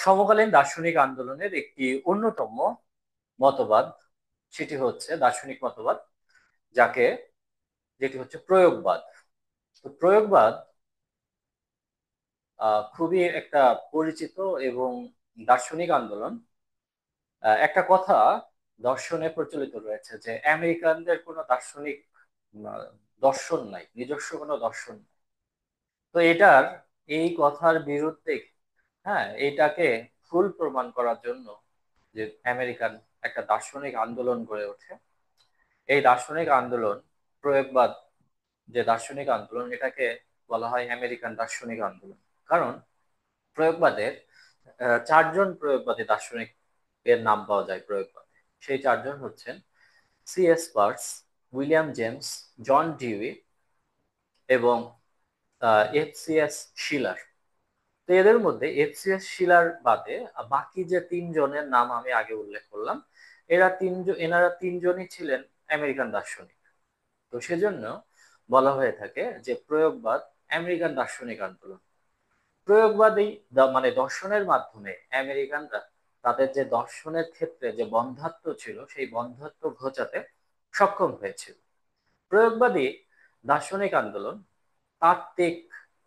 সমকালীন দার্শনিক আন্দোলনের একটি অন্যতম মতবাদ, সেটি হচ্ছে দার্শনিক মতবাদ, যাকে যেটি হচ্ছে প্রয়োগবাদ। তো প্রয়োগবাদ খুবই একটা পরিচিত এবং দার্শনিক আন্দোলন। একটা কথা দর্শনে প্রচলিত রয়েছে যে আমেরিকানদের কোনো দার্শনিক আহ, দর্শন নাই, নিজস্ব কোনো দর্শন নাই। তো এটার এই কথার বিরুদ্ধে, হ্যাঁ, এটাকে ভুল প্রমাণ করার জন্য যে আমেরিকান একটা দার্শনিক আন্দোলন গড়ে ওঠে। এই দার্শনিক আন্দোলন প্রয়োগবাদ, যে দার্শনিক আন্দোলন, এটাকে বলা হয় আমেরিকান দার্শনিক আন্দোলন। কারণ প্রয়োগবাদের চারজন প্রয়োগবাদী দার্শনিক এর নাম পাওয়া যায় প্রয়োগবাদে। সেই চারজন হচ্ছেন C S. Peirce, William James, John Dewey এবং এফ.সি.এস. শিলার। তো এদের মধ্যে এফ.সি.এস. শিলার বাদে বাকি যে তিনজনের নাম আমি আগে উল্লেখ করলাম, এনারা তিনজনই ছিলেন আমেরিকান দার্শনিক। তো সেজন্য বলা হয়ে থাকে যে প্রয়োগবাদ আমেরিকান দার্শনিক আন্দোলন। প্রয়োগবাদী মানে দর্শনের মাধ্যমে আমেরিকানরা তাদের যে দর্শনের ক্ষেত্রে যে বন্ধ্যাত্ব ছিল সেই বন্ধ্যাত্ব ঘোচাতে সক্ষম হয়েছিল। প্রয়োগবাদী দার্শনিক আন্দোলন তাত্ত্বিক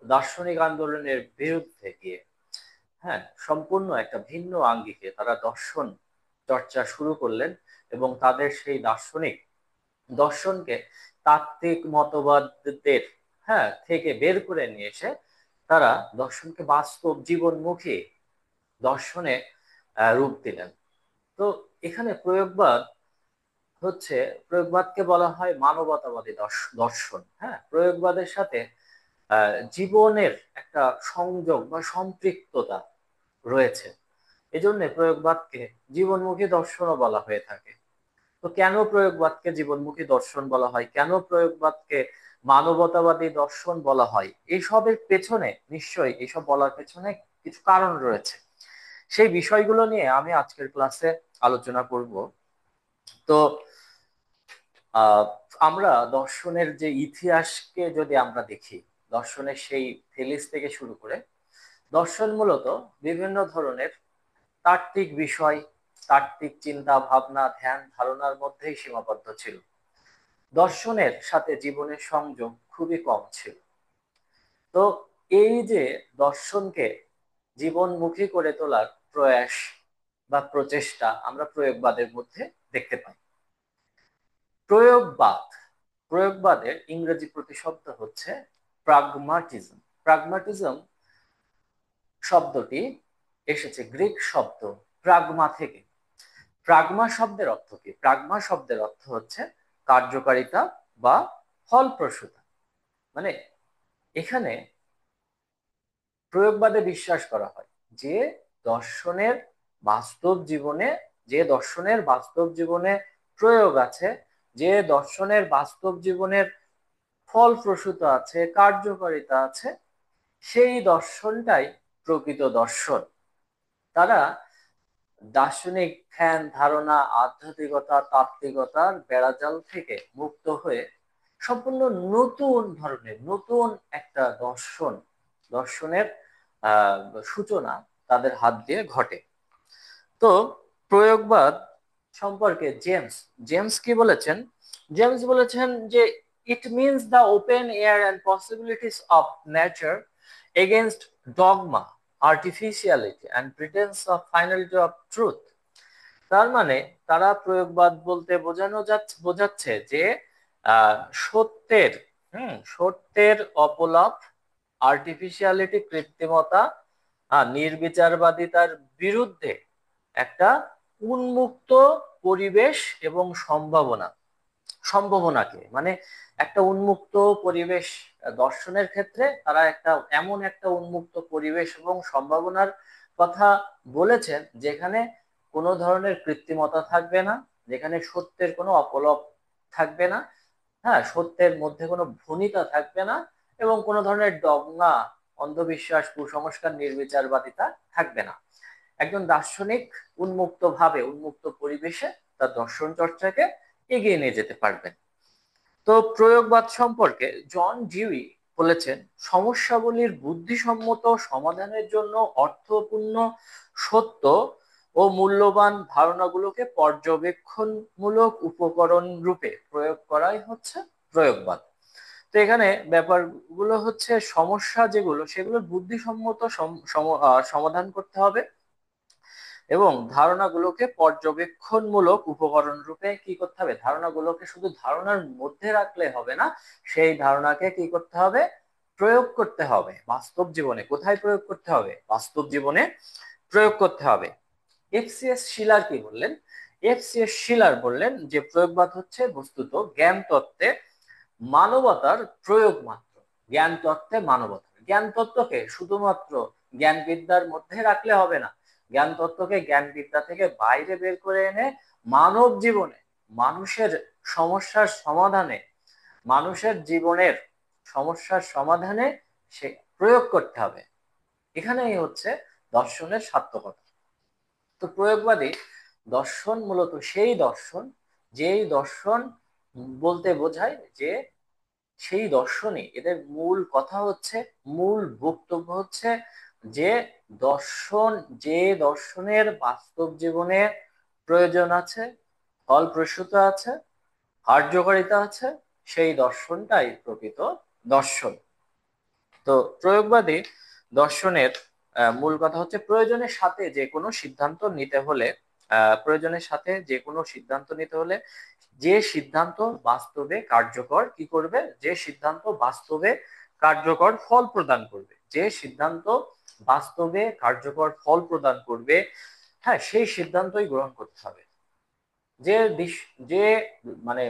দার্শনিক আন্দোলনের বিরুদ্ধে গিয়ে, হ্যাঁ, সম্পূর্ণ একটা ভিন্ন আঙ্গিকে তারা দর্শন চর্চা শুরু করলেন এবং তাদের সেই দার্শনিক দর্শনকে তাত্ত্বিক মতবাদদের, হ্যাঁ, থেকে বের করে নিয়ে এসে তারা দর্শনকে বাস্তব জীবনমুখী দর্শনে রূপ দিলেন। তো এখানে প্রয়োগবাদ হচ্ছে, প্রয়োগবাদকে বলা হয় মানবতাবাদী দর্শন। হ্যাঁ, প্রয়োগবাদের সাথে জীবনের একটা সংযোগ বা সম্পৃক্ততা রয়েছে। এজন্য প্রয়োগবাদকে জীবনমুখী দর্শনও বলা হয়ে থাকে। তো কেন প্রয়োগবাদকে জীবনমুখী দর্শন বলা হয়, কেন প্রয়োগবাদকে মানবতাবাদী দর্শন বলা হয়, এইসবের পেছনে নিশ্চয়ই, এইসব বলার পেছনে কিছু কারণ রয়েছে। সেই বিষয়গুলো নিয়ে আমি আজকের ক্লাসে আলোচনা করব। তো আহ আমরা দর্শনের যে ইতিহাসকে যদি আমরা দেখি, দর্শনের সেই ফেলিস থেকে শুরু করে, দর্শন মূলত বিভিন্ন ধরনের তাত্ত্বিক বিষয়, তাত্ত্বিক চিন্তা ভাবনা ধ্যান ধারণার মধ্যেই সীমাবদ্ধ ছিল। দর্শনের সাথে জীবনের সংযোগ খুবই কম ছিল। তো এই যে দর্শনকে জীবনমুখী করে তোলার প্রয়াস বা প্রচেষ্টা আমরা প্রয়োগবাদের মধ্যে দেখতে পাই। প্রয়োগবাদ, প্রয়োগবাদের ইংরেজি প্রতিশব্দ হচ্ছে প্রাগমাটিজম। প্রাগমাটিজম শব্দটি এসেছে গ্রিক শব্দ প্রাগমা থেকে। প্রাগমা শব্দের অর্থ কি? প্রাগমা শব্দের অর্থ হচ্ছে কার্যকারিতা বা ফলপ্রসূতা। মানে এখানে প্রয়োগবাদে বিশ্বাস করা হয় যে দর্শনের বাস্তব জীবনে, যে দর্শনের বাস্তব জীবনে প্রয়োগ আছে, যে দর্শনের বাস্তব জীবনের ফলপ্রসূতা আছে, কার্যকারিতা আছে, সেই দর্শনটাই প্রকৃত দর্শন। তারা দার্শনিক ধ্যান ধারণা আধ্যাত্মিকতা তাত্ত্বিকতার বেড়াজাল থেকে মুক্ত হয়ে সম্পূর্ণ নতুন ধরনের নতুন একটা দর্শনের আহ সূচনা তাদের হাত দিয়ে ঘটে। তো প্রয়োগবাদ সম্পর্কে জেমস জেমস কি বলেছেন? জেমস বলেছেন যে it means the open air and possibilities of nature against dogma, artificiality and pretence of finality of truth. তার মানে তারা প্রয়োগবাদ বলতে বোঝাচ্ছে যে আহ সত্যের, সত্যের অপলাপ, আর্টিফিশিয়ালিটি কৃত্রিমতা, নির্বিচারবাদিতার বিরুদ্ধে একটা উন্মুক্ত পরিবেশ এবং সম্ভাবনাকে, মানে একটা উন্মুক্ত পরিবেশ দর্শনের ক্ষেত্রে তারা একটা এমন একটা উন্মুক্ত পরিবেশ এবং সম্ভাবনার কথা বলেছেন যেখানে কোনো ধরনের কৃত্রিমতা থাকবে না, যেখানে সত্যের কোনো অপলপ থাকবে না, হ্যাঁ, সত্যের মধ্যে কোনো ভনিতা থাকবে না, এবং কোনো ধরনের ডগমা, অন্ধবিশ্বাস, কুসংস্কার, নির্বিচারবাদিতা থাকবে না। একজন দার্শনিক উন্মুক্ত ভাবে, উন্মুক্ত পরিবেশে তার দর্শন চর্চাকে এগিয়ে নিয়ে যেতে পারবেন। তো প্রয়োগবাদ সম্পর্কে জন ডিউই বলেছেন সমস্যাগুলির বুদ্ধিসম্মত সমাধানের জন্য অর্থপূর্ণ, সত্য ও মূল্যবান ধারণাগুলোকে পর্যবেক্ষণমূলক উপকরণ রূপে প্রয়োগ করাই হচ্ছে প্রয়োগবাদ। তো এখানে ব্যাপারগুলো হচ্ছে সমস্যা যেগুলো সেগুলো বুদ্ধিসম্মত সমাধান করতে হবে এবং ধারণাগুলোকে পর্যবেক্ষণমূলক উপকরণ রূপে কি করতে হবে, ধারণাগুলোকে শুধু ধারণার মধ্যে রাখলে হবে না, সেই ধারণাকে কি করতে হবে, প্রয়োগ করতে হবে বাস্তব জীবনে। কোথায় প্রয়োগ করতে হবে, বাস্তব জীবনে প্রয়োগ করতে হবে। এফসিএস শিলার কি বললেন, এফসিএস শিলার বললেন যে প্রয়োগবাদ হচ্ছে বস্তুত জ্ঞান তত্ত্বে মানবতার প্রয়োগ মাত্র। জ্ঞান তত্ত্বে মানবতা, জ্ঞান তত্ত্বকে শুধুমাত্র জ্ঞান বিদ্যার মধ্যে রাখলে হবে না, জ্ঞান তত্ত্বকে জ্ঞান বিদ্যা থেকে বাইরে বের করে এনে মানব জীবনে, মানুষের সমস্যার সমাধানে, মানুষের জীবনের সমস্যার সমাধানে সে প্রয়োগ করতে হবে। এখানেই হচ্ছে দর্শনের সার্থকতা। তো প্রয়োগবাদী দর্শন মূলত সেই দর্শন, যেই দর্শন বলতে বোঝায় যে সেই দর্শনে এদের মূল কথা হচ্ছে, মূল বক্তব্য হচ্ছে যে দর্শন, যে দর্শনের বাস্তব জীবনে প্রয়োজন আছে, ফলপ্রসূতা আছে, কার্যকারিতা আছে, সেই দর্শনটাই প্রকৃত দর্শন। তো প্রয়োগবাদী দর্শনের মূল কথা হচ্ছে প্রয়োজনের সাথে যে কোনো সিদ্ধান্ত নিতে হলে, প্রয়োজনের সাথে যে কোনো সিদ্ধান্ত নিতে হলে যে সিদ্ধান্ত বাস্তবে কার্যকর কি করবে, যে সিদ্ধান্ত বাস্তবে কার্যকর ফল প্রদান করবে, যে সিদ্ধান্ত বাস্তবে কার্যকর ফল প্রদান করবে, হ্যাঁ সেই সিদ্ধান্তই গ্রহণ করতে হবে। যে যে মানে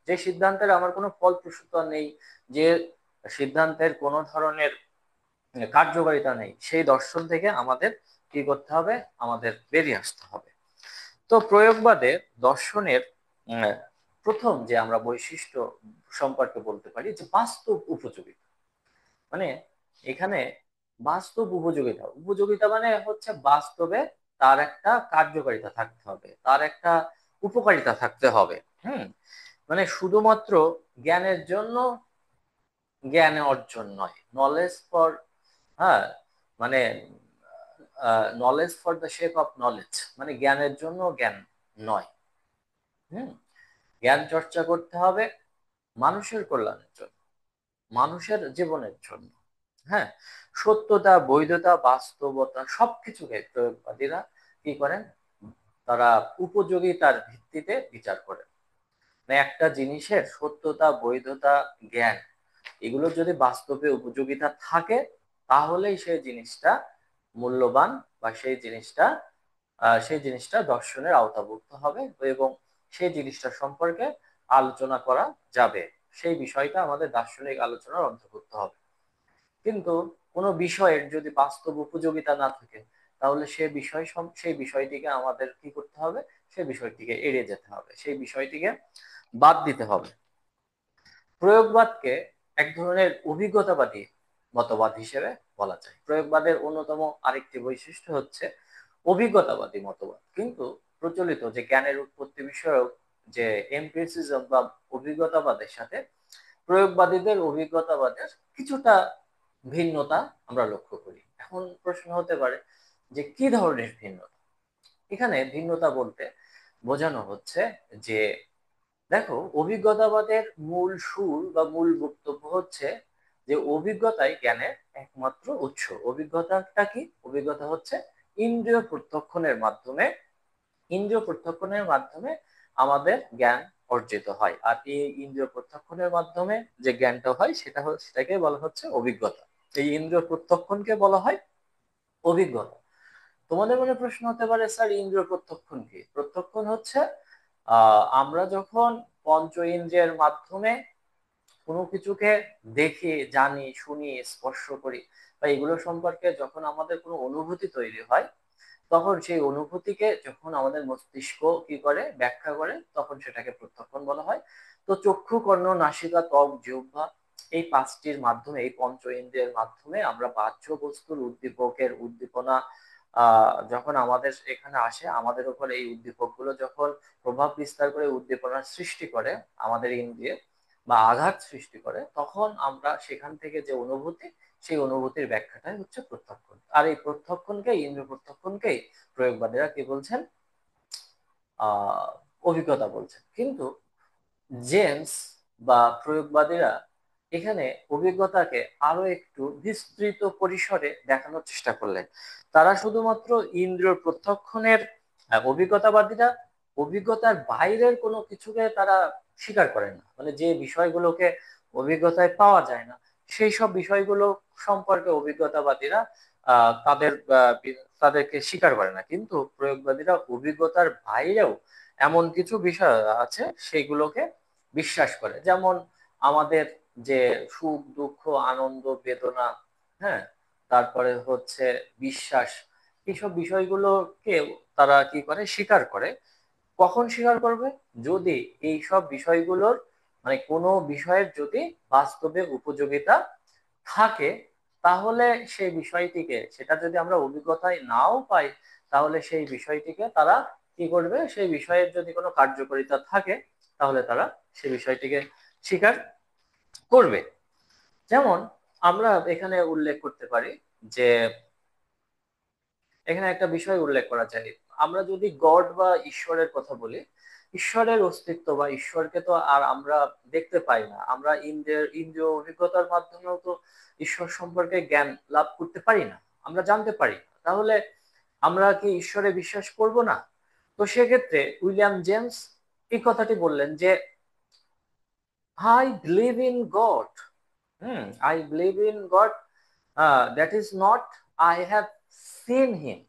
যে সিদ্ধান্তের আমার কোনো ফলপ্রসূতা নেই, যে সিদ্ধান্তের কোনো ধরনের কার্যকারিতা নেই, সেই দর্শন থেকে আমাদের কি করতে হবে, আমাদের বেরিয়ে আসতে হবে। তো প্রয়োগবাদের দর্শনের প্রথম যে আমরা বৈশিষ্ট্য সম্পর্কে বলতে পারি যে বাস্তব উপযোগিতা। মানে এখানে বাস্তব উপযোগিতা, উপযোগিতা মানে হচ্ছে বাস্তবে তার একটা কার্যকারিতা থাকতে হবে, তার একটা উপকারিতা থাকতে হবে। হুম, মানে শুধুমাত্র জ্ঞানের জন্য জ্ঞান অর্জন নয়, নলেজ ফর, হ্যাঁ মানে knowledge for the shape of knowledge, মানে জ্ঞানের জন্য জ্ঞান নয়। হুম, জ্ঞান চর্চা করতে হবে মানুষের কল্যাণের জন্য, মানুষের জীবনের জন্য। হ্যাঁ, সত্যতা, বৈধতা, বাস্তবতা সবকিছুকে প্রয়োগবাদীরা কি করেন, তারা উপযোগিতার ভিত্তিতে বিচার করেন। মানে একটা জিনিসের সত্যতা, বৈধতা, জ্ঞান এগুলো যদি বাস্তবে উপযোগিতা থাকে তাহলেই সেই জিনিসটা মূল্যবান বা সেই জিনিসটা দর্শনের আওতাভুক্ত হবে এবং সেই জিনিসটা সম্পর্কে আলোচনা করা যাবে, সেই বিষয়টা আমাদের দার্শনিক আলোচনার অন্তর্ভুক্ত হবে। কিন্তু কোনো বিষয়ের যদি বাস্তব উপযোগিতা না থাকে তাহলে সেই বিষয়টিকে আমাদের কি করতে হবে, সেই বিষয়টিকে এড়িয়ে যেতে হবে, সেই বিষয়টিকে বাদ দিতে হবে। প্রয়োগবাদকে এক ধরনের অভিজ্ঞতাবাদী মতবাদ হিসেবে বলা যায়। প্রয়োগবাদের অন্যতম আরেকটি বৈশিষ্ট্য হচ্ছে অভিজ্ঞতাবাদী মতবাদ। কিন্তু প্রচলিত যে জ্ঞানের উৎপত্তি বিষয়ক যে এমপিরিসিজম বা অভিজ্ঞতাবাদের সাথে প্রয়োগবাদীদের অভিজ্ঞতাবাদের কিছুটা ভিন্নতা আমরা লক্ষ্য করি। এখন প্রশ্ন হতে পারে যে কি ধরনের ভিন্নতা, এখানে ভিন্নতা বলতে বোঝানো হচ্ছে যে দেখো অভিজ্ঞতাবাদের মূল সুর বা মূল বক্তব্য হচ্ছে যে অভিজ্ঞতাই জ্ঞানের একমাত্র উৎস। অভিজ্ঞতাটা কি, অভিজ্ঞতা হচ্ছে ইন্দ্রিয় প্রত্যক্ষণের মাধ্যমে, ইন্দ্রিয় প্রত্যক্ষণের মাধ্যমে আমাদের জ্ঞান অর্জিত হয়। আর এই ইন্দ্রিয় প্রত্যক্ষণের মাধ্যমে যে জ্ঞানটা হয় সেটাকে বলা হচ্ছে অভিজ্ঞতা। এই ইন্দ্রিয় প্রত্যক্ষণকে বলা হয় অভিজ্ঞতা। তোমাদের মনে প্রশ্ন হতে পারে স্যার ইন্দ্রিয় প্রত্যক্ষণ কি? প্রত্যক্ষণ হচ্ছে আমরা যখন পঞ্চ ইন্দ্রিয়ের মাধ্যমে কোনো কিছুকে দেখি, জানি, শুনি, স্পর্শ করি বা এগুলো সম্পর্কে যখন আমাদের কোনো অনুভূতি তৈরি হয় তখন সেই অনুভূতিকে যখন আমাদের মস্তিষ্ক কি করে, ব্যাখ্যা করে, তখন সেটাকে প্রত্যক্ষণ বলা হয়। তো চক্ষু, কর্ণ, নাসিকা, ত্বক, জিহ্বা এই পাঁচটির মাধ্যমে, এই পঞ্চ ইন্দ্রিয়ের মাধ্যমে আমরা বাহ্য বস্তুর উদ্দীপকের উদ্দীপনা যখন আমাদের এখানে আসে, আমাদের উপর এই উদ্দীপক গুলো যখন প্রভাব বিস্তার করে উদ্দীপনার সৃষ্টি করে আমাদের ইন্দ্রিয়ে বা আঘাত সৃষ্টি করে, তখন আমরা সেখান থেকে যে অনুভূতি, সেই অনুভূতির ব্যাখ্যাটাই হচ্ছে প্রত্যক্ষণ। আর এই প্রত্যক্ষণকেই, ইন্দ্রিয় প্রত্যক্ষণকেই প্রয়োগবাদীরা কি বলছেন? আহ অভিজ্ঞতা বলছেন। কিন্তু জেমস বা প্রয়োগবাদীরা এখানে অভিজ্ঞতাকে আরো একটু বিস্তৃত পরিসরে দেখানোর চেষ্টা করলেন। তারা শুধুমাত্র ইন্দ্রিয় প্রত্যক্ষণের অভিজ্ঞতাবাদীরা অভিজ্ঞতার বাইরের কোনো কিছুকে তারা স্বীকার করেন না, মানে যে বিষয়গুলোকে অভিজ্ঞতায় পাওয়া যায় না সেই সব বিষয়গুলো সম্পর্কে অভিজ্ঞতাবাদীরা তাদেরকে স্বীকার করে না। কিন্তু প্রয়োগবাদীরা অভিজ্ঞতার বাইরেও এমন কিছু বিষয় আছে সেগুলোকে বিশ্বাস করে। যেমন আমাদের যে সুখ দুঃখ আনন্দ বেদনা, হ্যাঁ, তারপরে হচ্ছে বিশ্বাস, এইসব বিষয়গুলোকে তারা কি করে, স্বীকার করে। কখন স্বীকার করবে? যদি এই সব বিষয়গুলোর, মানে কোনো বিষয়ের যদি বাস্তবে উপযোগিতা থাকে, তাহলে সেই বিষয়টিকে, সেটা যদি আমরা অভিজ্ঞতায় নাও পাই, তাহলে সেই বিষয়টিকে তারা কি করবে, সেই বিষয়ের যদি কোনো কার্যকারিতা থাকে তাহলে তারা সেই বিষয়টিকে স্বীকার করবে। যেমন আমরা এখানে উল্লেখ করতে পারি যে, এখানে একটা বিষয় উল্লেখ করা যায়, আমরা যদি গড বা ঈশ্বরের কথা বলি, ঈশ্বরের অস্তিত্ব বা ঈশ্বরকে তো আর আমরা দেখতে পাই না, আমরা ইন্দ্রিয় অভিজ্ঞতার মাধ্যমেও তো ঈশ্বর সম্পর্কে জ্ঞান লাভ করতে পারি না, আমরা জানতে পারি না। তাহলে আমরা কি ঈশ্বরে বিশ্বাস করব না? তো সেক্ষেত্রে উইলিয়াম জেমস এই কথাটি বললেন যে, I believe in God, I believe in God, that is not I have seen him.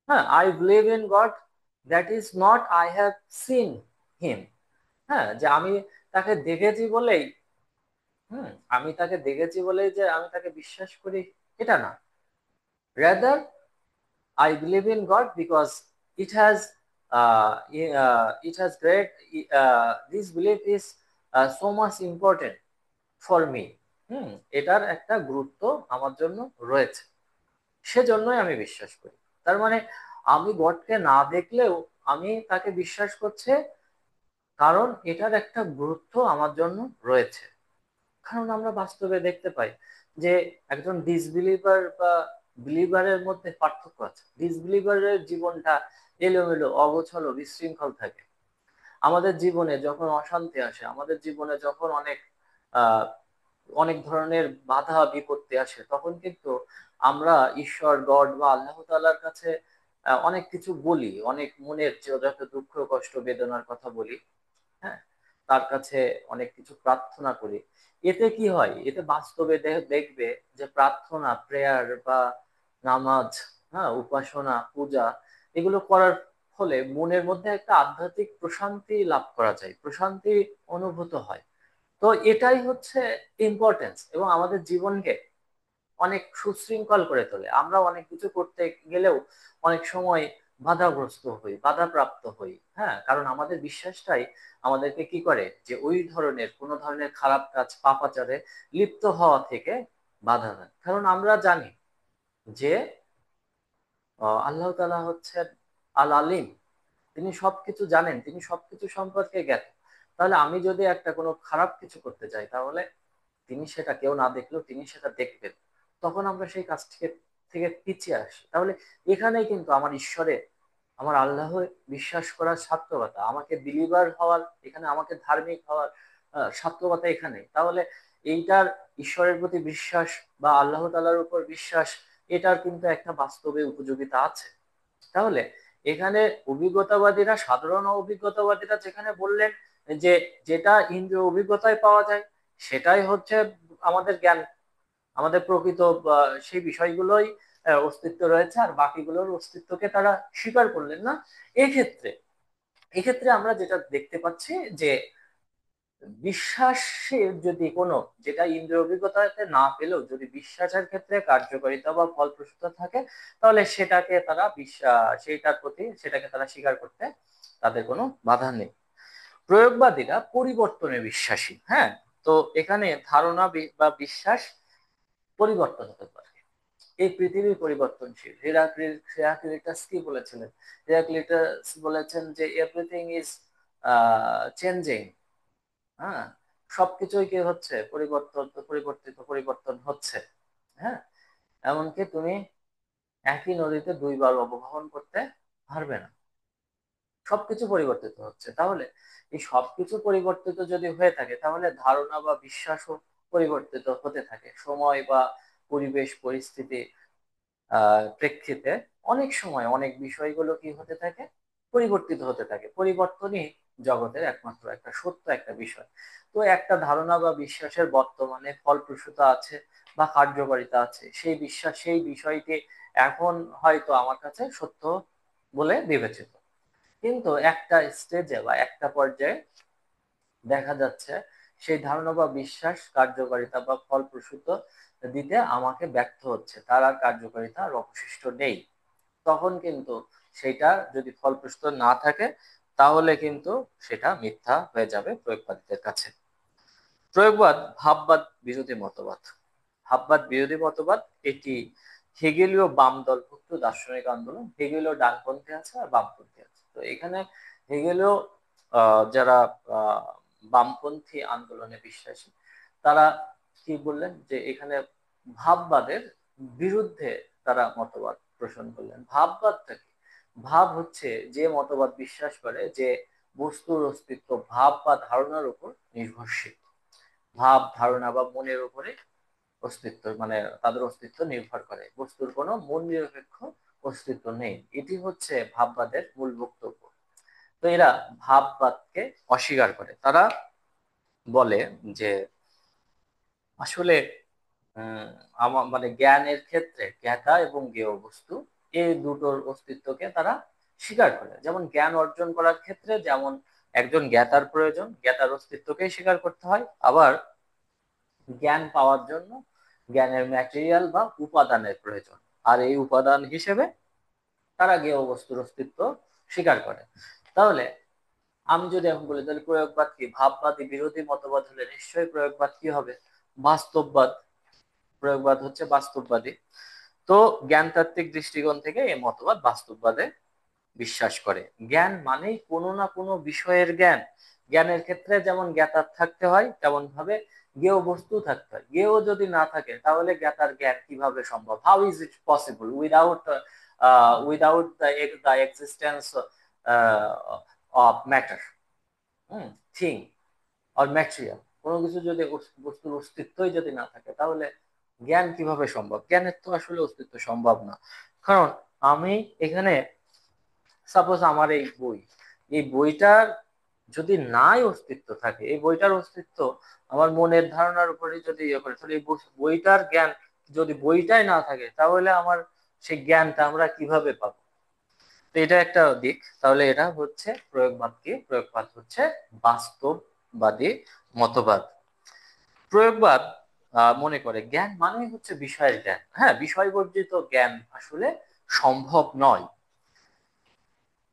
হ্যাঁ, I believe in God, that is not I have seen him. হ্যাঁ, যে আমি তাকে দেখেছি বলেই, আমি তাকে দেখেছি বলেই যে আমি তাকে বিশ্বাস করি, এটা না। Rather I believe in God because it has great, this belief is so much important for me. এটার একটা গুরুত্ব আমার জন্য রয়েছে, সেজন্যই আমি বিশ্বাস করি। তার মানে আমি গডকে না দেখলেও আমি তাকে বিশ্বাস করছে, কারণ এটার একটা গুরুত্ব আমার জন্য রয়েছে। কারণ আমরা বাস্তবে দেখতে পাই যে একজন ডিসবিলিভার বা বিলিভারের মধ্যে পার্থক্য আছে। ডিসবিলিভারের জীবনটা এলোমেলো, অগোছালো, বিশৃঙ্খল থাকে। আমাদের জীবনে যখন অশান্তি আসে, আমাদের জীবনে যখন আহ অনেক ধরনের বাধা বিপত্তি আসে, তখন কিন্তু আমরা ঈশ্বর, গড বা আল্লাহ তাআলার কাছে অনেক কিছু বলি, অনেক মনের যত দুঃখ কষ্ট বেদনার কথা বলি। হ্যাঁ, তার কাছে অনেক কিছু প্রার্থনা করি। এতে কি হয়, এতে বাস্তবে দেখবে যে প্রার্থনা, প্রেয়ার বা নামাজ, হ্যাঁ, উপাসনা, পূজা, এগুলো করার ফলে মনের মধ্যে একটা আধ্যাত্মিক প্রশান্তি লাভ করা যায়, প্রশান্তি অনুভূত হয়। তো এটাই হচ্ছে ইম্পর্টেন্স, এবং আমাদের জীবনকে অনেক সুশৃঙ্খল করে তোলে। আমরা অনেক কিছু করতে গেলেও অনেক সময় বাধাগ্রস্ত হই, বাধাপ্রাপ্ত হই। হ্যাঁ, কারণ আমাদের বিশ্বাসটাই আমাদেরকে কি করে, যে ওই ধরনের কোনো ধরনের খারাপ কাজ, পাপাচারে লিপ্ত হওয়া থেকে বাধা দেয়। কারণ আমরা জানি যে আল্লাহ তাআলা হচ্ছেন আল আলিম, তিনি সবকিছু জানেন, তিনি সবকিছু সম্পর্কে জ্ঞাত। তাহলে আমি যদি একটা কোনো খারাপ কিছু করতে চাই, তাহলে তিনি সেটা কেউ না দেখলেও তিনি সেটা দেখবেন। তখন আমরা সেই কাজ থেকে থেকে পিছিয়ে আসি। তাহলে এখানেই কিন্তু আমার ঈশ্বরে, আমার আল্লাহ বিশ্বাস করার সার্থকতা, আমাকে বিলিভার হওয়ার, এখানে আমাকে ধার্মিক হওয়ার সার্থকতা এখানে। তাহলে এইটার, ঈশ্বরের প্রতি বিশ্বাস বা আল্লাহ তাআলার উপর বিশ্বাস, এটার কিন্তু একটা বাস্তবে উপযোগিতা আছে। তাহলে এখানে অভিজ্ঞতাবাদীরা, সাধারণ অভিজ্ঞতাবাদীরা যেখানে বললেন যে যেটা ইন্দ্রিয় অভিজ্ঞতায় পাওয়া যায় সেটাই হচ্ছে আমাদের জ্ঞান, আমাদের প্রকৃত সেই বিষয়গুলোই অস্তিত্ব রয়েছে, আর বাকিগুলোর অস্তিত্বকে তারা স্বীকার করলেন না। এক্ষেত্রে এক্ষেত্রে আমরা যেটা দেখতে পাচ্ছি যে বিশ্বাসের যদি কোনো, যেটা ইন্দ্রিয় অভিজ্ঞতাতে না পেলেও যদি বিশ্বাসের ক্ষেত্রে কার্যকারিতা বা ফলপ্রসূতা থাকে, তাহলে সেটাকে তারা সেইটার প্রতি সেটাকে তারা স্বীকার করতে তাদের কোনো বাধা নেই। প্রয়োগবাদীরা পরিবর্তনে বিশ্বাসী। হ্যাঁ, তো এখানে ধারণা বা বিশ্বাস পরিবর্তন হতে পারে। এই পৃথিবী পরিবর্তনশীল। হেরাক্লিটাস কি বলেছিলেন? হেরাক্লিটাস বলেছেন যে এভরিথিং ইজ চেঞ্জিং, হ্যাঁ, সবকিছুই কি হচ্ছে, পরিবর্তন হচ্ছে। হ্যাঁ, এমনকি তুমি একই নদীতে দুইবার অবগাহন করতে পারবে না, সবকিছু পরিবর্তিত হচ্ছে। তাহলে এই সবকিছু পরিবর্তিত যদি হয়ে থাকে, তাহলে ধারণা বা বিশ্বাসও পরিবর্তিত হতে থাকে সময় বা পরিবেশ পরিস্থিতি প্রেক্ষিতে। অনেক সময় অনেক বিষয়গুলো কি হতে থাকে, পরিবর্তিত হতে থাকে। পরিবর্তনই জগতের একমাত্র একটা সত্য একটা বিষয়। তো একটা ধারণা বা বিশ্বাসের বর্তমানে ফলপ্রসূতা আছে বা কার্যকারিতা আছে, সেই বিশ্বাস সেই বিষয়টি এখন হয়তো আমার কাছে সত্য বলে বিবেচিত, কিন্তু একটা স্টেজে বা একটা পর্যায়ে দেখা যাচ্ছে সেই ধারণা বা বিশ্বাস কার্যকারিতা বা ফলপ্রসূত দিতে আমাকে ব্যর্থ হচ্ছে, তার আর কার্যকারিতা আর অবশিষ্ট নেই। তখন কিন্তু সেটা যদি ফলপ্রসূ না থাকে, তাহলে কিন্তু সেটা মিথ্যা হয়ে যাবে প্রয়োগবাদীদের কাছে। প্রয়োগবাদ ভাববাদ বিরোধী মতবাদ। ভাববাদ বিরোধী মতবাদ এটি হেগেলীয় বাম দলভুক্ত দার্শনিক আন্দোলন। হেগেলীয় ডানপন্থী আছে আর বামপন্থী আছে। তো এখানে হেগেলীয় যারা আহ, বামপন্থী আন্দোলনে বিশ্বাসী, তারা কি বললেন যে এখানে ভাববাদের বিরুদ্ধে তারা মতবাদ পোষণ করলেন। ভাববাদটা কি? ভাব হচ্ছে যে মতবাদ বিশ্বাস করে যে বস্তুর অস্তিত্ব ভাব বা ধারণার উপর নির্ভরশীল। ভাব ধারণা বা মনের উপরে অস্তিত্ব, মানে তাদের অস্তিত্ব নির্ভর করে, বস্তুর কোনো মন নিরপেক্ষ অস্তিত্ব নেই। এটি হচ্ছে ভাববাদের মূল বক্তব্য। তো এরা ভাববাদকে অস্বীকার করে। তারা বলে যে আসলে উম আমার মানে জ্ঞানের ক্ষেত্রে জ্ঞাতা এবং জ্ঞেয় বস্তু এই দুটোর অস্তিত্বকে তারা স্বীকার করে। যেমন জ্ঞান অর্জন করার ক্ষেত্রে যেমন একজন জ্ঞাতার প্রয়োজন, জ্ঞাতার অস্তিত্বকে স্বীকার করতে হয়, আবার জ্ঞান পাওয়ার জন্য জ্ঞানের ম্যাটেরিয়াল বা উপাদানের প্রয়োজন, আর এই উপাদান হিসেবে তারা জ্ঞেয় বস্তুর অস্তিত্ব স্বীকার করে। তাহলে আমি যদি এখন বলি তাহলে প্রয়োগবাদ কি? ভাববাদী বিরোধী মতবাদ হলে নিশ্চয়ই প্রয়োগবাদ কি হবে? বাস্তববাদ। প্রয়োগবাদ হচ্ছে বাস্তববাদী। তো জ্ঞানতাত্ত্বিক দৃষ্টিকোণ থেকে এই মতবাদ বাস্তববাদে বিশ্বাস করে। জ্ঞান মানেই কোনো না কোনো বিষয়ের জ্ঞান। জ্ঞানের ক্ষেত্রে যেমন জ্ঞাতার থাকতে হয়, তেমন ভাবে জ্ঞেয় বস্তু থাকতে হয়। জ্ঞেয় যদি না থাকে, তাহলে জ্ঞাতার জ্ঞান কিভাবে সম্ভব? How is it possible without the existence of matter, thing or material? কোনো কিছু যদি বস্তুর অস্তিত্বই যদি না থাকে, তাহলে জ্ঞান কিভাবে সম্ভব? জ্ঞানের তো আসলে অস্তিত্ব সম্ভব না। কারণ আমি এখানে সাপোজ আমার এই বই, এই বইটার যদি নাই অস্তিত্ব থাকে, এই বইটার অস্তিত্ব আমার মনের ধারণার উপরে যদি ইয়ে করে, তাহলে এই বইটার জ্ঞান যদি বইটাই না থাকে, তাহলে আমার সেই জ্ঞানটা আমরা কিভাবে পাবো? তো এটা একটা দিক। তাহলে এটা হচ্ছে প্রয়োগবাদ। কি প্রয়োগবাদ? হচ্ছে বাস্তববাদী মতবাদ। প্রয়োগবাদ মনে করে জ্ঞান মানেই হচ্ছে বিষয়ের জ্ঞান। হ্যাঁ, বিষয় বর্জিত জ্ঞান আসলে সম্ভব নয়।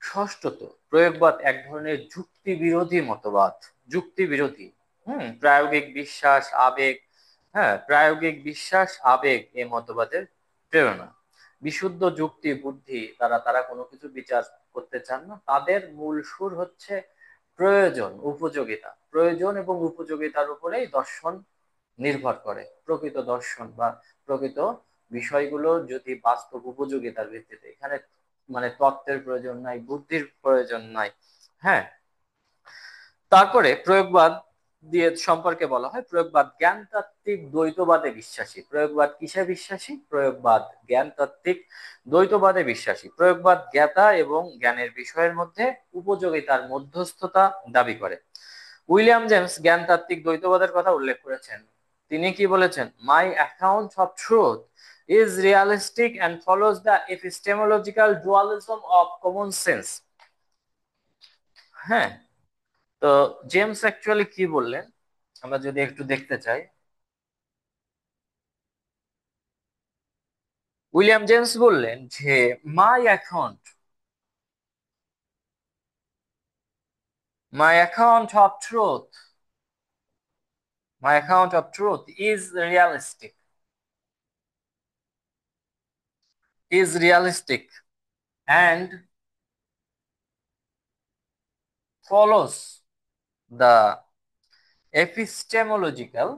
ষষ্ঠত, প্রয়োগবাদ এক ধরনের যুক্তি বিরোধী মতবাদ। যুক্তি বিরোধী। প্রায়োগিক বিশ্বাস আবেগ, হ্যাঁ প্রায়োগিক বিশ্বাস আবেগ এই মতবাদের প্রেরণা। বিশুদ্ধ যুক্তি বুদ্ধি তারা তারা কোনো কিছু বিচার করতে চান না। তাদের মূল সুর হচ্ছে প্রয়োজন উপযোগিতা। প্রয়োজন এবং উপযোগিতার উপরেই দর্শন নির্ভর করে। প্রকৃত দর্শন বা প্রকৃত বিষয়গুলো যদি বাস্তব উপযোগিতার ভিত্তিতে, এখানে মানে তত্ত্বের প্রয়োজন নাই, বুদ্ধির প্রয়োজন নাই। হ্যাঁ, তারপরে প্রয়োগবাদ দিয়ে সম্পর্কে বলা হয় প্রয়োগবাদ জ্ঞানতাত্ত্বিক দ্বৈতবাদে বিশ্বাসী। প্রয়োগবাদ কিসে বিশ্বাসী? প্রয়োগবাদ জ্ঞানতাত্ত্বিক দ্বৈতবাদে বিশ্বাসী। প্রয়োগবাদ জ্ঞাতা এবং জ্ঞানের বিষয়ের মধ্যে উপযোগিতার মধ্যস্থতা দাবি করে। উইলিয়াম জেমস জ্ঞানতাত্ত্বিক দ্বৈতবাদের কথা উল্লেখ করেছেন। তিনি কি বলেছেন? মাই account of truth is realistic and follows the epistemological dualism of common sense. হ্যাঁ, তো জেমস অ্যাকচুয়ালি কি বললেন আমরা যদি একটু দেখতে চাই। উইলিয়াম জেমস বললেন যে my account my account of truth my account of truth is realistic and follows the epistemological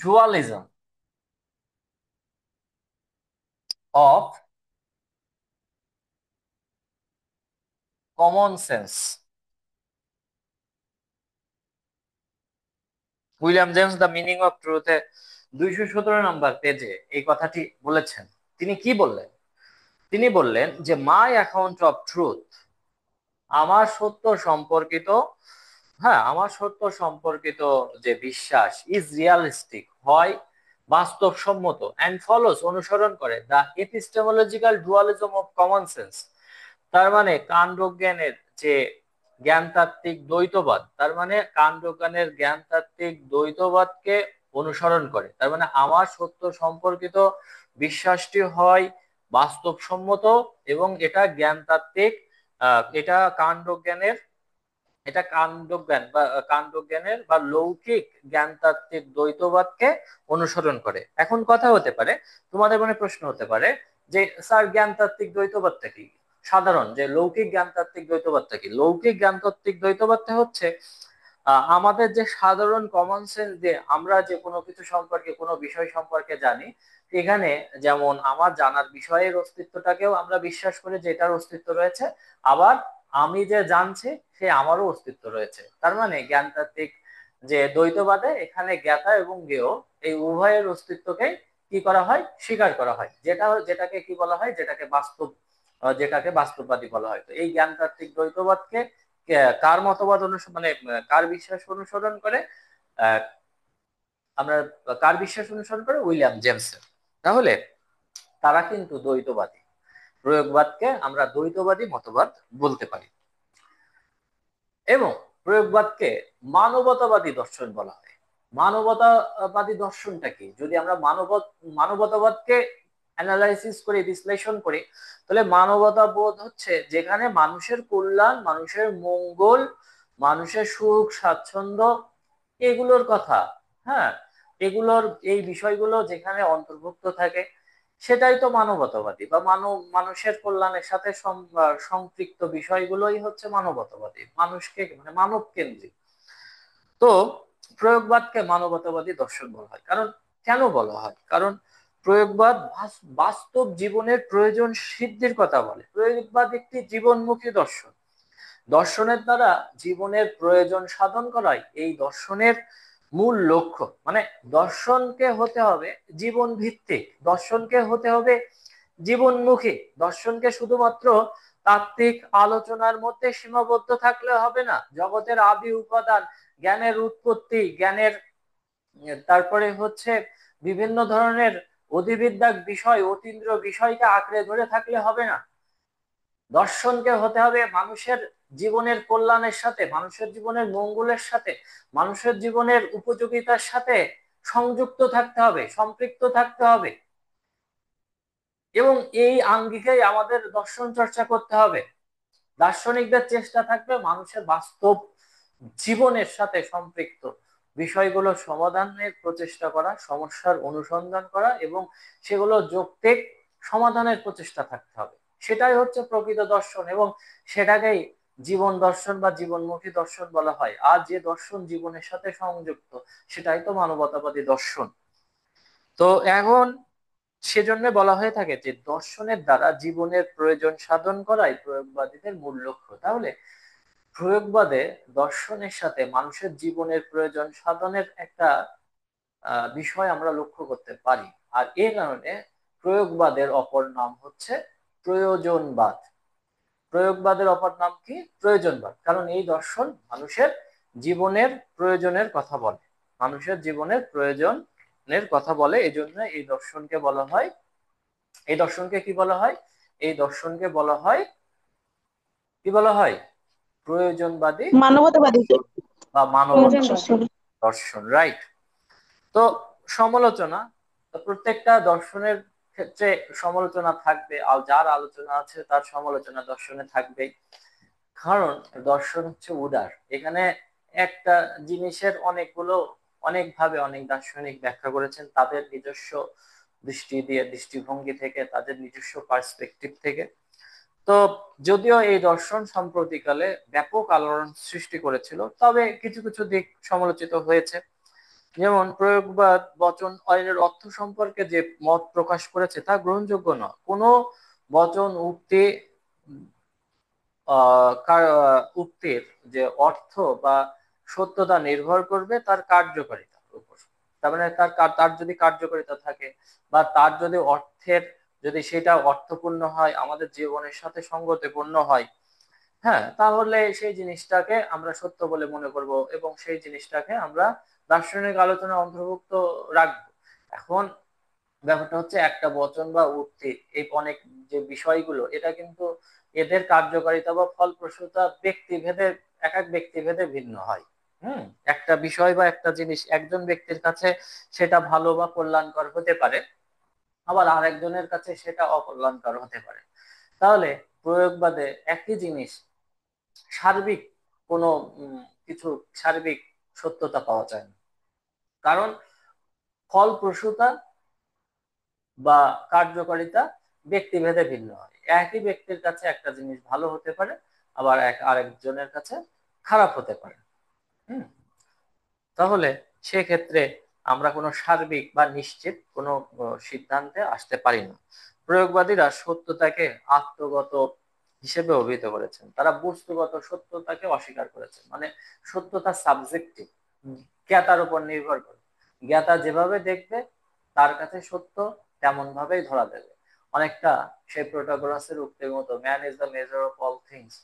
dualism of common sense. William James the meaning of ট্রুথে 217 নম্বর পেজে এই কথাটি বলেছেন। তিনি কি বললেন? তিনি বললেন যে মাই অ্যাকাউন্ট অফ ট্রুথ, আমার সত্য সম্পর্কিত, হ্যাঁ আমার সত্য সম্পর্কিত যে বিশ্বাস, ইজ রিয়ালিস্টিক, হয় বাস্তবসম্মত, অ্যান্ড ফলোস অনুসরণ করে the epistemological dualism of common sense. তার মানে কাণ্ডজ্ঞানের যে জ্ঞানতাত্ত্বিক দ্বৈতবাদ, তার মানে কাণ্ডজ্ঞানের জ্ঞানতাত্ত্বিক দ্বৈতবাদকে অনুসরণ করে। তার মানে আমার সত্য সম্পর্কিত বিশ্বাসটি হয় বাস্তবসম্মত এবং এটা জ্ঞানতাত্ত্বিক, এটা কাণ্ডজ্ঞানের, এটা কাণ্ডজ্ঞান বা কাণ্ডজ্ঞানের বা লৌকিক জ্ঞানতাত্ত্বিক দ্বৈতবাদকে অনুসরণ করে। এখন কথা হতে পারে, তোমাদের মনে প্রশ্ন হতে পারে যে স্যার জ্ঞানতাত্ত্বিক দ্বৈতবাদটা কি? সাধারণ যে লৌকিক জ্ঞানতাত্ত্বিক দ্বৈতবাদটা কি? লৌকিক জ্ঞানতাত্ত্বিক দ্বৈতবাদটা হচ্ছে আমাদের যে সাধারণ কমন সেন্স দিয়ে আমরা যে কোনো কিছু সম্পর্কে, কোনো বিষয় সম্পর্কে জানি, এখানে যেমন আমার জানার বিষয়ের অস্তিত্বটাকেও আমরা বিশ্বাস করি যে এটার অস্তিত্ব রয়েছে, আবার আমি যে জানছি সে আমারও অস্তিত্ব রয়েছে। তার মানে জ্ঞানতাত্ত্বিক যে দ্বৈতবাদে এখানে জ্ঞাতা এবং জ্ঞেয় এই উভয়ের অস্তিত্বকে কি করা হয়? স্বীকার করা হয়। যেটাকে কি বলা হয়? যেটাকে বাস্তব, যেটাকে বাস্তববাদী বলা হয়। তো এই জ্ঞানতাত্ত্বিক দ্বৈতবাদকে কার মতবাদ অনুসরণ, মানে কার বিশ্বাস অনুসরণ করে? আহ, আমরা কার বিশ্বাস অনুসরণ করে? উইলিয়াম জেমসের। তাহলে তারা কিন্তু দ্বৈতবাদী, প্রয়োগবাদকে আমরা দ্বৈতবাদী মতবাদ বলতে পারি। এবং প্রয়োগবাদকে মানবতাবাদী দর্শন বলা হয়। মানবতাবাদী দর্শনটা কি? যদি আমরা মানবতাবাদকে অ্যানালাইসিস করি, বিশ্লেষণ করি, তাহলে মানবতাবোধ হচ্ছে যেখানে মানুষের কল্যাণ, মানুষের মঙ্গল, মানুষের সুখ স্বাচ্ছন্দ্য এগুলোর কথা, হ্যাঁ এগুলোর এই বিষয়গুলো যেখানে অন্তর্ভুক্ত থাকে, সেটাই তো মানবতাবাদী বা মানুষের কল্যাণের সাথে সম্পৃক্ত বিষয়গুলোই হচ্ছে মানবতাবাদী, মানুষকে মানে মানব কেন্দ্রিক। তো প্রয়োগবাদকে মানবতাবাদী দর্শন বলা হয়। কারণ কেন বলা হয়? কারণ প্রয়োগবাদ বাস্তব জীবনের প্রয়োজন সিদ্ধির কথা বলে। প্রয়োগবাদ একটি জীবনমুখী দর্শন। দর্শনের দ্বারা জীবনের প্রয়োজন সাধন করাই এই দর্শনের মূল লক্ষ্য। মানে দর্শনকে হতে হবে জীবন ভিত্তিক, দর্শনকে হতে হবে জীবনমুখী। দর্শনকে শুধুমাত্র তাত্ত্বিক আলোচনার মধ্যে সীমাবদ্ধ থাকলে হবে না। জগতের আদি উপাদান, জ্ঞানের উৎপত্তি, জ্ঞানের তারপরে হচ্ছে বিভিন্ন ধরনের অধিবিদ্যা বিষয়, অতীন্দ্র বিষয়কে আঁকড়ে ধরে থাকলে হবে না। দর্শনকে হতে হবে মানুষের জীবনের কল্যাণের সাথে, মানুষের জীবনের মঙ্গলের সাথে, মানুষের জীবনের উপযোগিতার সাথে সংযুক্ত থাকতে হবে, সম্পৃক্ত থাকতে হবে। এবং এই আঙ্গিকেই আমাদের দর্শন চর্চা করতে হবে। দার্শনিকদের চেষ্টা থাকবে মানুষের বাস্তব জীবনের সাথে সম্পৃক্ত বিষয়গুলো সমাধানের প্রচেষ্টা করা, সমস্যার অনুসন্ধান করা এবং সেগুলো যৌক্তিক সমাধানের প্রচেষ্টা থাকতে হবে। সেটাই হচ্ছে প্রকৃত দর্শন এবং সেটাকেই জীবন দর্শন বা জীবনমুখী দর্শন বলা হয়। আর যে দর্শন জীবনের সাথে সংযুক্ত সেটাই তো মানবতাবাদী দর্শন। তো এখন সেজন্য বলা হয়ে থাকে যে দর্শনের দ্বারা জীবনের প্রয়োজন সাধন করাই প্রয়োগবাদীদের মূল লক্ষ্য। তাহলে প্রয়োগবাদে দর্শনের সাথে মানুষের জীবনের প্রয়োজন সাধনের একটা বিষয় আমরা লক্ষ্য করতে পারি। আর এই কারণে প্রয়োগবাদের অপর নাম হচ্ছে প্রয়োজনবাদ। প্রয়োগবাদের অপর নাম কি? প্রয়োজনবাদ। কারণ এই দর্শন মানুষের জীবনের প্রয়োজনের কথা বলে, মানুষের জীবনের প্রয়োজনের কথা বলে। এই জন্য এই দর্শনকে বলা হয়, এই দর্শনকে কি বলা হয়? এই দর্শনকে বলা হয়, কি বলা হয়? প্রয়োজনবাদী মানবতাবাদী দর্শন বা প্রয়োজন মানবতাবাদী দর্শন। দর্শন, রাইট। তো সমালোচনা, তো প্রত্যেকটা দর্শনের ক্ষেত্রে সমালোচনা থাকবে, আর যার আলোচনা আছে তার সমালোচনা দর্শনে থাকবেই। কারণ দর্শন হচ্ছে উদার। এখানে একটা জিনিসের অনেকগুলো, অনেকভাবে অনেক দার্শনিক ব্যাখ্যা করেছেন তাদের নিজস্ব দৃষ্টি দিয়ে, দৃষ্টিভঙ্গি থেকে, তাদের নিজস্ব পার্সপেক্টিভ থেকে। তো যদিও এই দর্শন সাম্প্রতিককালে ব্যাপক আলোড়ন সৃষ্টি করেছিল, তবে কিছু কিছু দিক সমালোচিত হয়েছে। যেমন প্রয়োগবাদ বচন আইনের অর্থ সম্পর্কে যে মত প্রকাশ করেছে তা গ্রহণযোগ্য নয়। কোনো বচন উক্তি উক্তির যে অর্থ বা সত্যতা নির্ভর করবে তার কার্যকারিতার উপর। তার মানে তার যদি কার্যকারিতা থাকে, বা তার যদি অর্থের, যদি সেটা অর্থপূর্ণ হয়, আমাদের জীবনের সাথে সঙ্গতিপূর্ণ হয়, হ্যাঁ, তাহলে সেই জিনিসটাকে আমরা সত্য বলে মনে করব, এবং সেই জিনিসটাকে আমরা দার্শনিক আলোচনা অন্তর্ভুক্ত রাখবো। এখন ব্যাপারটা হচ্ছে, একটা বচন বা উক্তি, এই অনেক যে বিষয়গুলো, এটা কিন্তু এদের কার্যকারিতা বা ফলপ্রসূতা ব্যক্তিভেদে, এক এক ব্যক্তিভেদে ভিন্ন হয়। হুম। একটা বিষয় বা একটা জিনিস একজন ব্যক্তির কাছে সেটা ভালো বা কল্যাণকর হতে পারে, আবার আরেকজনের কাছে সেটা অকল্যাণকর হতে পারে। তাহলে প্রয়োগবাদে একই জিনিস সার্বিক কোনো কিছু সার্বিক সত্যতা পাওয়া যায় না। কারণ ফলপ্রসূতা বা কার্যকারিতা ব্যক্তিভেদে ভিন্ন হয়। একই ব্যক্তির কাছে একটা জিনিস ভালো হতে পারে, আবার আরেকজনের কাছে খারাপ হতে পারে। হুম। তাহলে সেক্ষেত্রে আমরা কোনো সার্বিক বা নিশ্চিত কোনো সিদ্ধান্তে আসতে পারি না। প্রয়োগবাদীরা সত্যতাকে আত্মগত হিসেবে অভিহিত করেছেন, তারা বস্তুগত সত্যতাকে অস্বীকার করেছেন। মানে সত্যতা সাবজেক্টিভ, জ্ঞাতার উপর নির্ভর করে। জ্ঞাতা যেভাবে দেখবে তার কাছে সত্য তেমন ভাবেই ধরা দেবে। অনেকটা সেই প্রোটাগোরাসের উক্তির মতো, man is the measure of all things.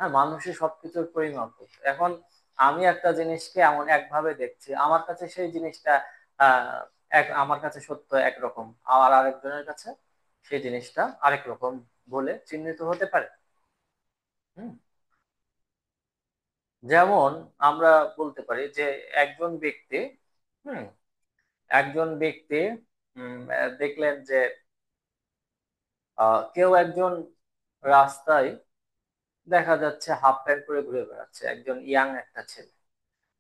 হ্যাঁ, মানুষই সবকিছুর পরিমাপ। এখন আমি একটা জিনিসকে এমন একভাবে দেখছি, আমার কাছে সেই জিনিসটা আমার কাছে সত্য একরকম, আর আরেকজনের কাছে সেই জিনিসটা আরেক রকম বলে চিহ্নিত হতে পারে। হুম। যেমন আমরা বলতে পারি যে একজন ব্যক্তি, হুম, একজন ব্যক্তি দেখলেন যে কেউ একজন রাস্তায় দেখা যাচ্ছে হাফ প্যান্ট পরে ঘুরে বেড়াচ্ছে, একজন ইয়াং একটা ছেলে।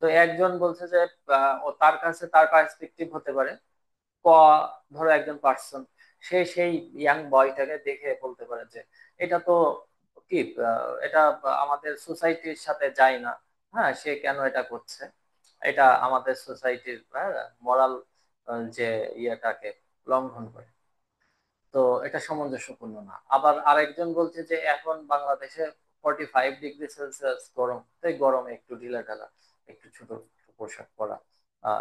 তো একজন বলছে যে ও তার কাছে, তার পার্সপেক্টিভ হতে পারে, ক ধরো একজন পার্সন, সে সেই ইয়াং বয়টাকে দেখে বলতে পারে যে এটা তো কি, এটা আমাদের সোসাইটির সাথে যায় না। হ্যাঁ, সে কেন এটা করছে, এটা আমাদের সোসাইটির মরাল যে ইয়েটাকে লঙ্ঘন করে। তো এটা সামঞ্জস্যপূর্ণ না। আবার আরেকজন বলছে যে এখন বাংলাদেশে 45 ডিগ্রি সেলসিয়াস গরম, তাই গরমে একটু ঢিলা ঢালা, একটু ছোট পোশাক পরা,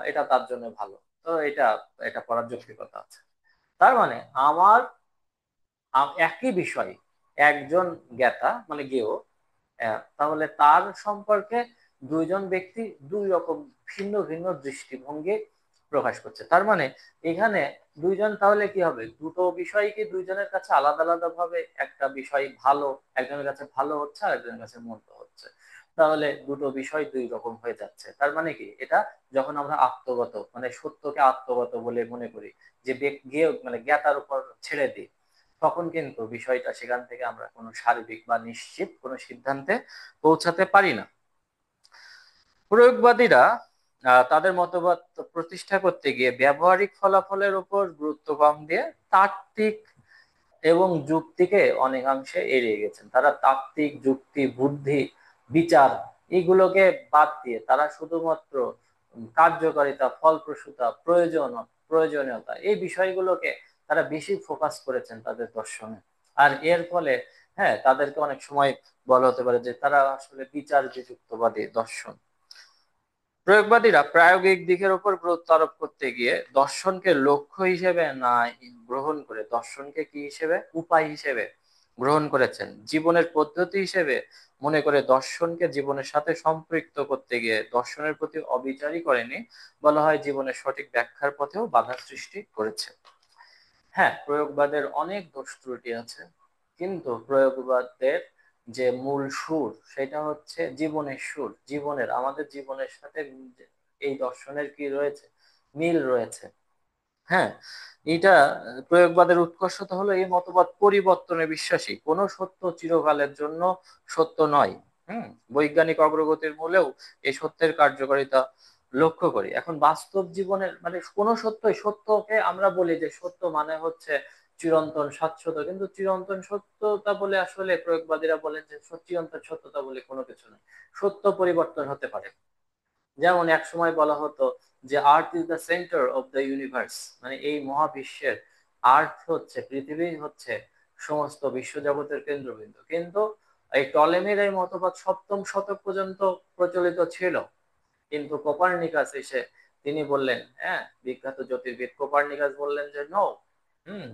এটা তার জন্য ভালো। তো এটা এটা পরার যৌক্তিকতা আছে। তার মানে আমার একই বিষয়, একজন জ্ঞাতা মানে জ্ঞেয়, তাহলে তার সম্পর্কে দুইজন ব্যক্তি দুই রকম ভিন্ন ভিন্ন দৃষ্টিভঙ্গি প্রকাশ করছে। তার মানে এখানে দুইজন, তাহলে কি হবে, দুটো বিষয় কি দুইজনের কাছে আলাদা আলাদা ভাবে একটা বিষয় ভালো, একজনের কাছে ভালো হচ্ছে আর একজনের কাছে মন্দ হচ্ছে। তাহলে দুটো বিষয় দুই রকম হয়ে যাচ্ছে। তার মানে কি, এটা যখন আমরা আত্মগত মানে সত্যকে আত্মগত বলে মনে করি, যে মানে জ্ঞাতার উপর ছেড়ে দিই, তখন কিন্তু বিষয়টা সেখান থেকে আমরা কোনো সার্বিক বা নিশ্চিত কোনো সিদ্ধান্তে পৌঁছাতে পারি না। প্রয়োগবাদীরা তাদের মতবাদ প্রতিষ্ঠা করতে গিয়ে ব্যবহারিক ফলাফলের উপর গুরুত্ব কম দিয়ে তাত্ত্বিক এবং যুক্তিকে অনেকাংশে এড়িয়ে গেছেন। তারা তাত্ত্বিক, যুক্তি, বুদ্ধি, বিচার, এগুলোকে বাদ দিয়ে তারা শুধুমাত্র কার্যকারিতা, ফলপ্রসূতা, প্রয়োজনীয়তা, এই বিষয়গুলোকে তারা বেশি ফোকাস করেছেন তাদের দর্শনে। আর এর ফলে, হ্যাঁ, তাদেরকে অনেক সময় বলা হতে পারে যে তারা আসলে বিচার বিযুক্তবাদী দর্শন। প্রয়োগবাদীরা প্রায়োগিক দিকের উপর গুরুত্ব আরোপ করতে গিয়ে দর্শনকে লক্ষ্য হিসেবে না গ্রহণ করে, দর্শনকে কি হিসেবে, উপায় হিসেবে গ্রহণ করেছেন, জীবনের পদ্ধতি হিসেবে মনে করে দর্শনকে জীবনের সাথে সম্পৃক্ত করতে গিয়ে দর্শনের প্রতি অবিচারই করেনি, বলা হয় জীবনের সঠিক ব্যাখ্যার পথেও বাধা সৃষ্টি করেছে। হ্যাঁ, প্রয়োগবাদের অনেক দোষ ত্রুটি আছে, কিন্তু প্রয়োগবাদের যে মূল সুর সেটা হচ্ছে জীবনের সুর, জীবনের, আমাদের জীবনের সাথে এই দর্শনের কি রয়েছে, মিল রয়েছে। হ্যাঁ, এটা প্রয়োগবাদের উৎকর্ষতা হলো এই মতবাদ পরিবর্তনে বিশ্বাসী, কোনো সত্য চিরকালের জন্য সত্য নয়। বৈজ্ঞানিক অগ্রগতির মূলেও এই সত্যের কার্যকারিতা লক্ষ্য করি। এখন বাস্তব জীবনের মানে কোনো সত্যই, সত্যকে আমরা বলি যে সত্য মানে হচ্ছে চিরন্তন শাশ্বত, কিন্তু চিরন্তন সত্যতা বলে আসলে প্রয়োগবাদীরা বলেন যে চিরন্তন সত্যতা বলে কোনো কিছু নেই। সত্য পরিবর্তন হতে পারে। যেমন এক সময় বলা হতো যে earth is the centre of the universe, মানে এই মহাবিশ্বের আর্থ হচ্ছে, পৃথিবী হচ্ছে সমস্ত বিশ্বজগতের কেন্দ্রবিন্দু। কিন্তু এই টলেমির এই মতবাদ সপ্তম শতক পর্যন্ত প্রচলিত ছিল। কিন্তু কোপার্নিকাস এসে তিনি বললেন, হ্যাঁ, বিখ্যাত জ্যোতির্বিদ কোপার্নিকাস বললেন যে নো, হুম,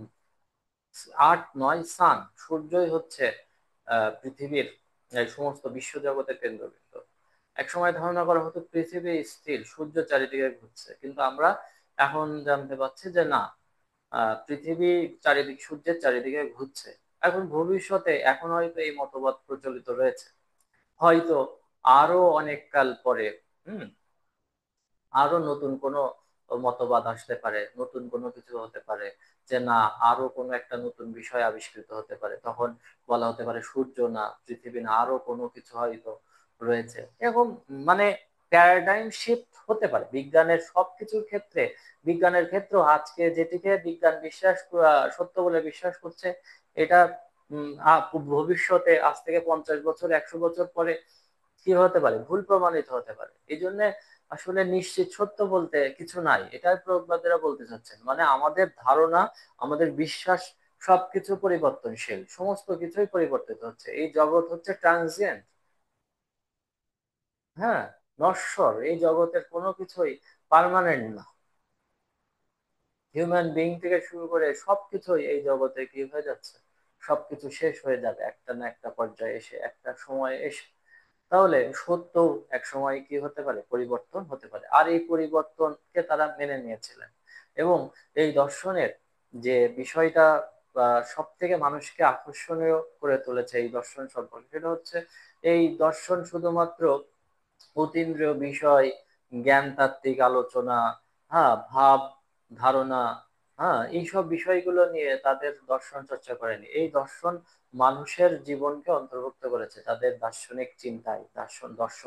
আর্থ নয়, সান, সূর্যই হচ্ছে পৃথিবীর এই সমস্ত বিশ্বজগতের কেন্দ্রবিন্দু। একসময় ধারণা করা হতো পৃথিবী স্থির, সূর্য চারিদিকে ঘুরছে, কিন্তু আমরা এখন জানতে পারছি যে না, পৃথিবী সূর্যের চারিদিকে ঘুরছে। এখন ভবিষ্যতে এখন হয়তো এই মতবাদ প্রচলিত রয়েছে, হয়তো আরো অনেক কাল পরে হুম আরো নতুন কোনো মতবাদ আসতে পারে, নতুন কোনো কিছু হতে পারে, যে না, আরো কোনো একটা নতুন বিষয় আবিষ্কৃত হতে পারে, তখন বলা হতে পারে সূর্য না, পৃথিবী না, আরো কোনো কিছু হয়তো রয়েছে এরকম। মানে প্যারাডাইম শিফট হতে পারে বিজ্ঞানের সবকিছুর ক্ষেত্রে। বিজ্ঞানের ক্ষেত্রে আজকে যেটিকে বিজ্ঞান সত্য বলে বিশ্বাস করছে, এটা ভবিষ্যতে আজ থেকে 50 বছর 100 বছর পরে কি হতে পারে, ভুল প্রমাণিত হতে পারে। এই জন্য আসলে নিশ্চিত সত্য বলতে কিছু নাই, এটাই প্রজ্ঞাতেরা বলতে চাচ্ছেন। মানে আমাদের ধারণা, আমাদের বিশ্বাস সবকিছু পরিবর্তনশীল, সমস্ত কিছুই পরিবর্তিত হচ্ছে, এই জগৎ হচ্ছে ট্রানজিয়েন্ট। হ্যাঁ, নশ্বর, এই জগতের কোনো কিছুই পার্মানেন্ট না। হিউম্যান বিইং থেকে শুরু করে সবকিছুই এই জগতে কি হয়ে যাচ্ছে, সবকিছু শেষ হয়ে যাবে একটা না একটা পর্যায়ে এসে, একটা সময় এসে। তাহলে সত্য এক সময় কি হতে পারে, পরিবর্তন হতে পারে। আর এই পরিবর্তনকে তারা মেনে নিয়েছিলেন। এবং এই দর্শনের যে বিষয়টা সব থেকে মানুষকে আকর্ষণীয় করে তুলেছে এই দর্শন সম্পর্কে, সেটা হচ্ছে এই দর্শন শুধুমাত্র অতীন্দ্রিয় বিষয়, জ্ঞানতাত্ত্বিক আলোচনা, হ্যাঁ, ভাব ধারণা, হ্যাঁ, এইসব বিষয়গুলো নিয়ে তাদের দর্শন চর্চা করেনি। এই দর্শন মানুষের জীবনকে অন্তর্ভুক্ত করেছে তাদের দার্শনিক চিন্তায়, দর্শন দর্শন